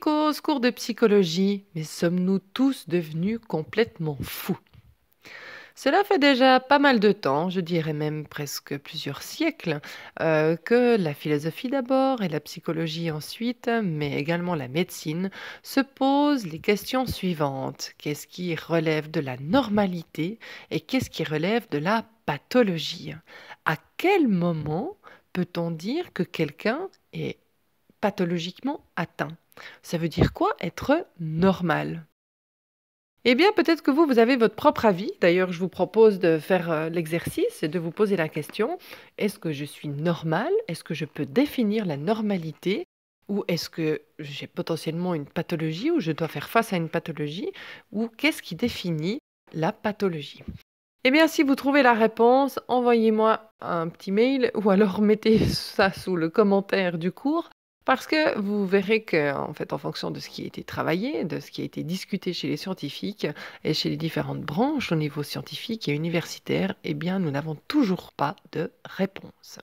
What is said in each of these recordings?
cause, cours de psychologie, mais sommes-nous tous devenus complètement fous? Cela fait déjà pas mal de temps, je dirais même presque plusieurs siècles, que la philosophie d'abord et la psychologie ensuite, mais également la médecine, se posent les questions suivantes. Qu'est-ce qui relève de la normalité et qu'est-ce qui relève de la pathologie? À quel moment peut-on dire que quelqu'un est pathologiquement atteint? Ça veut dire quoi être normal? Eh bien, peut-être que vous avez votre propre avis. D'ailleurs, je vous propose de faire l'exercice et de vous poser la question, est-ce que je suis normale? Est-ce que je peux définir la normalité? Ou est-ce que j'ai potentiellement une pathologie ou je dois faire face à une pathologie? Ou qu'est-ce qui définit la pathologie? Eh bien, si vous trouvez la réponse, envoyez-moi un petit mail ou alors mettez ça sous le commentaire du cours. Parce que vous verrez que, en fait, en fonction de ce qui a été travaillé, de ce qui a été discuté chez les scientifiques et chez les différentes branches au niveau scientifique et universitaire, eh bien, nous n'avons toujours pas de réponse.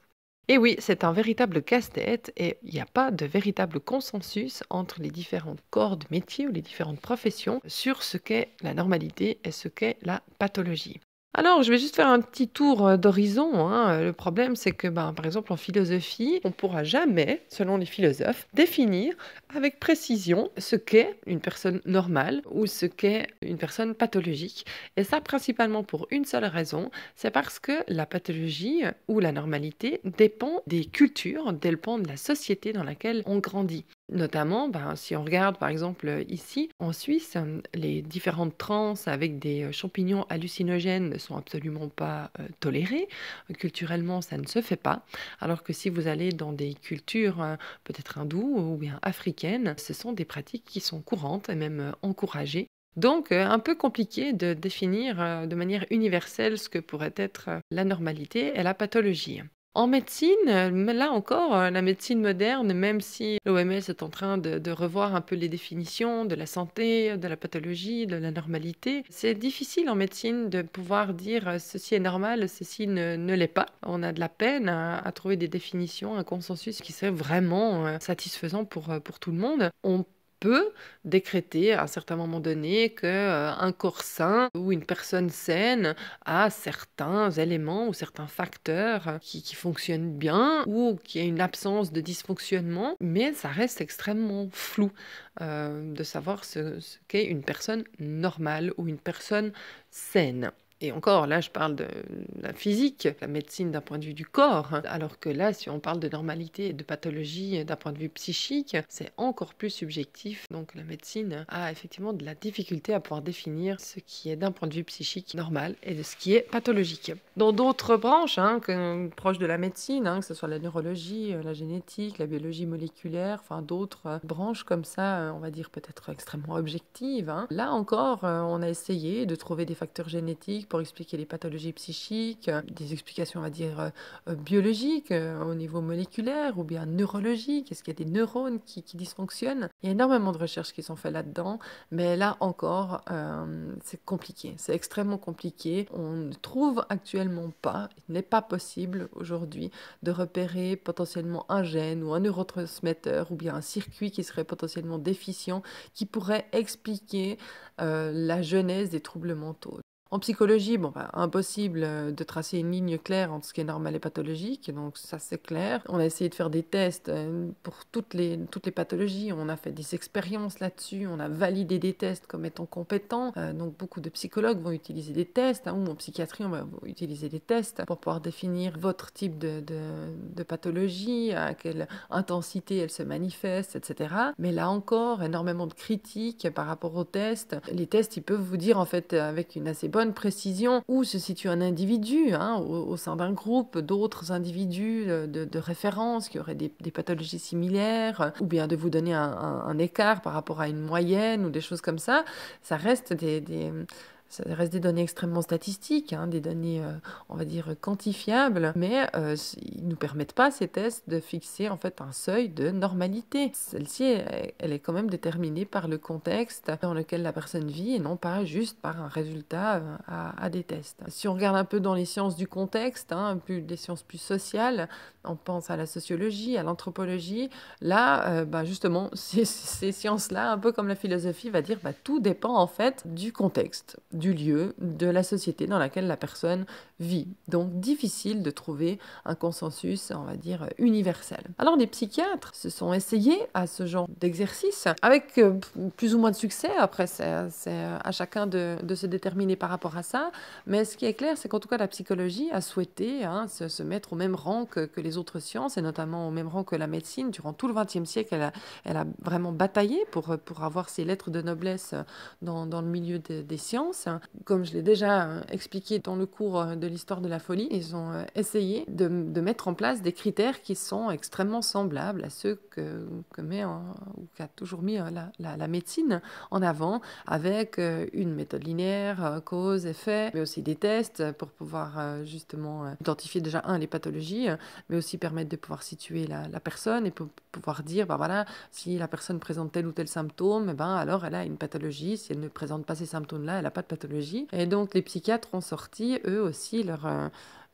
Et oui, c'est un véritable casse-tête et il n'y a pas de véritable consensus entre les différents corps de métier ou les différentes professions sur ce qu'est la normalité et ce qu'est la pathologie. Alors, je vais juste faire un petit tour d'horizon, hein. Le problème, c'est que, par exemple, en philosophie, on ne pourra jamais, selon les philosophes, définir avec précision ce qu'est une personne normale ou ce qu'est une personne pathologique. Et ça, principalement pour une seule raison, c'est parce que la pathologie ou la normalité dépend des cultures, dépend de la société dans laquelle on grandit. Notamment, si on regarde par exemple ici en Suisse, les différentes transes avec des champignons hallucinogènes ne sont absolument pas tolérées. Culturellement, ça ne se fait pas. Alors que si vous allez dans des cultures peut-être hindoues ou bien africaines, ce sont des pratiques qui sont courantes et même encouragées. Donc, un peu compliqué de définir de manière universelle ce que pourrait être la normalité et la pathologie. En médecine, là encore, la médecine moderne, même si l'OMS est en train de revoir un peu les définitions de la santé, de la pathologie, de la normalité, c'est difficile en médecine de pouvoir dire ceci est normal, ceci ne l'est pas. On a de la peine à trouver des définitions, un consensus qui serait vraiment satisfaisant pour tout le monde. On peut décréter à un certain moment donné qu'un corps sain ou une personne saine a certains éléments ou certains facteurs qui fonctionnent bien ou qu'il y a une absence de dysfonctionnement, mais ça reste extrêmement flou de savoir ce qu'est une personne normale ou une personne saine. Et encore, là, je parle de la physique, la médecine d'un point de vue du corps, hein. Alors que là, si on parle de normalité et de pathologie d'un point de vue psychique, c'est encore plus subjectif. Donc la médecine a effectivement de la difficulté à pouvoir définir ce qui est d'un point de vue psychique normal et de ce qui est pathologique. Dans d'autres branches, proches de la médecine, que ce soit la neurologie, la génétique, la biologie moléculaire, enfin d'autres branches comme ça, on va dire peut-être extrêmement objectives, là encore, on a essayé de trouver des facteurs génétiques pour expliquer les pathologies psychiques, des explications, on va dire, biologiques au niveau moléculaire ou bien neurologique. Est-ce qu'il y a des neurones qui dysfonctionnent? Il y a énormément de recherches qui sont faites là-dedans, mais là encore, c'est compliqué. C'est extrêmement compliqué. On ne trouve actuellement pas, il n'est pas possible aujourd'hui de repérer potentiellement un gène ou un neurotransmetteur ou bien un circuit qui serait potentiellement déficient qui pourrait expliquer la genèse des troubles mentaux. En psychologie, impossible de tracer une ligne claire entre ce qui est normal et pathologique, donc ça c'est clair. On a essayé de faire des tests pour toutes les pathologies, on a fait des expériences là-dessus, on a validé des tests comme étant compétents, donc beaucoup de psychologues vont utiliser des tests, ou en psychiatrie on va utiliser des tests pour pouvoir définir votre type de pathologie, à quelle intensité elle se manifeste, etc. Mais là encore, énormément de critiques par rapport aux tests. Les tests, ils peuvent vous dire en fait avec une assez bonne précision où se situe un individu au sein d'un groupe, d'autres individus de référence qui auraient des pathologies similaires, ou bien de vous donner un écart par rapport à une moyenne ou des choses comme ça. Ça reste Ça reste des données extrêmement statistiques, hein, des données, on va dire, quantifiables, mais ils ne nous permettent pas, ces tests, de fixer en fait un seuil de normalité. Celle-ci, elle est quand même déterminée par le contexte dans lequel la personne vit et non pas juste par un résultat à des tests. Si on regarde un peu dans les sciences du contexte, hein, des sciences plus sociales, on pense à la sociologie, à l'anthropologie, là, justement, ces sciences-là, un peu comme la philosophie, va dire tout dépend en fait du contexte, du lieu, de la société dans laquelle la personne vit. Donc difficile de trouver un consensus, on va dire, universel. Alors les psychiatres se sont essayés à ce genre d'exercice, avec plus ou moins de succès. Après, c'est à chacun de se déterminer par rapport à ça. Mais ce qui est clair, c'est qu'en tout cas, la psychologie a souhaité se mettre au même rang que les autres sciences, et notamment au même rang que la médecine. Durant tout le XXe siècle, elle a vraiment bataillé pour avoir ses lettres de noblesse dans le milieu des sciences. Comme je l'ai déjà expliqué dans le cours de l'histoire de la folie, ils ont essayé de mettre en place des critères qui sont extrêmement semblables à ceux que met ou qu'a toujours mis la médecine en avant, avec une méthode linéaire, cause, effet, mais aussi des tests pour pouvoir justement identifier déjà les pathologies, mais aussi permettre de pouvoir situer la personne et pouvoir dire, voilà, si la personne présente tel ou tel symptôme, alors elle a une pathologie. Si elle ne présente pas ces symptômes-là, elle n'a pas de pathologie. Et donc les psychiatres ont sorti eux aussi leur...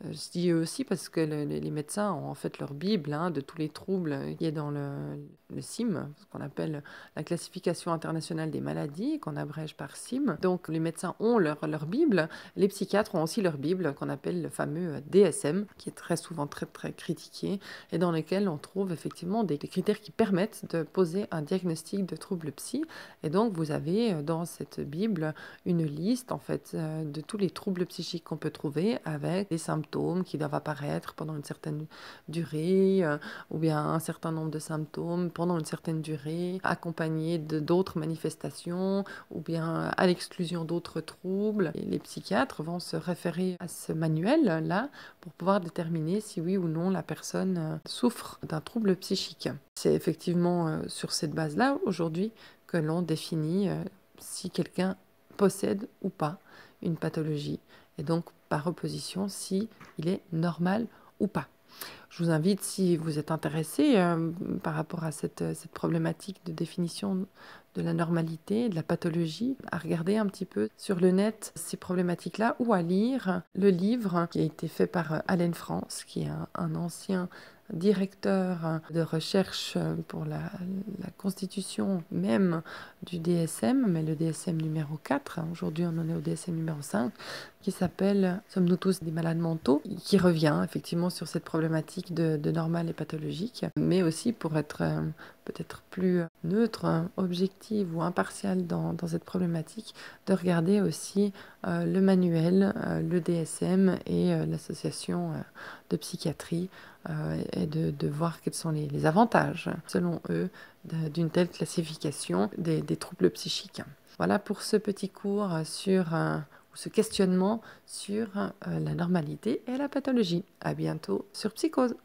je dis eux aussi parce que les médecins ont en fait leur bible de tous les troubles qui est dans le CIM, ce qu'on appelle la classification internationale des maladies, qu'on abrège par CIM. Donc les médecins ont leur bible, les psychiatres ont aussi leur bible, qu'on appelle le fameux DSM, qui est très souvent très très critiqué, et dans lequel on trouve effectivement des critères qui permettent de poser un diagnostic de trouble psy. Et donc vous avez dans cette bible une liste en fait de tous les troubles psychiques qu'on peut trouver, avec des symptômes qui doivent apparaître pendant une certaine durée, ou bien un certain nombre de symptômes pendant une certaine durée, accompagnés d'autres manifestations, ou bien à l'exclusion d'autres troubles. Et les psychiatres vont se référer à ce manuel-là pour pouvoir déterminer si oui ou non la personne souffre d'un trouble psychique. C'est effectivement sur cette base-là, aujourd'hui, que l'on définit si quelqu'un possède ou pas une pathologie, et donc par opposition si il est normal ou pas. Je vous invite, si vous êtes intéressé par rapport à cette problématique de définition de la normalité, de la pathologie, à regarder un petit peu sur le net ces problématiques-là, ou à lire le livre qui a été fait par Allen France, qui est un ancien directeur de recherche pour la constitution même du DSM, mais le DSM numéro 4, aujourd'hui on en est au DSM numéro 5, qui s'appelle « Sommes-nous tous des malades mentaux ?», qui revient effectivement sur cette problématique de normal et pathologique, mais aussi pour être peut-être plus neutre, objective ou impartiale dans cette problématique, de regarder aussi le manuel, le DSM et l'association de psychiatrie, et de voir quels sont les avantages, selon eux, d'une telle classification des troubles psychiques. Voilà pour ce petit cours sur ce questionnement sur la normalité et la pathologie. À bientôt sur Psychose.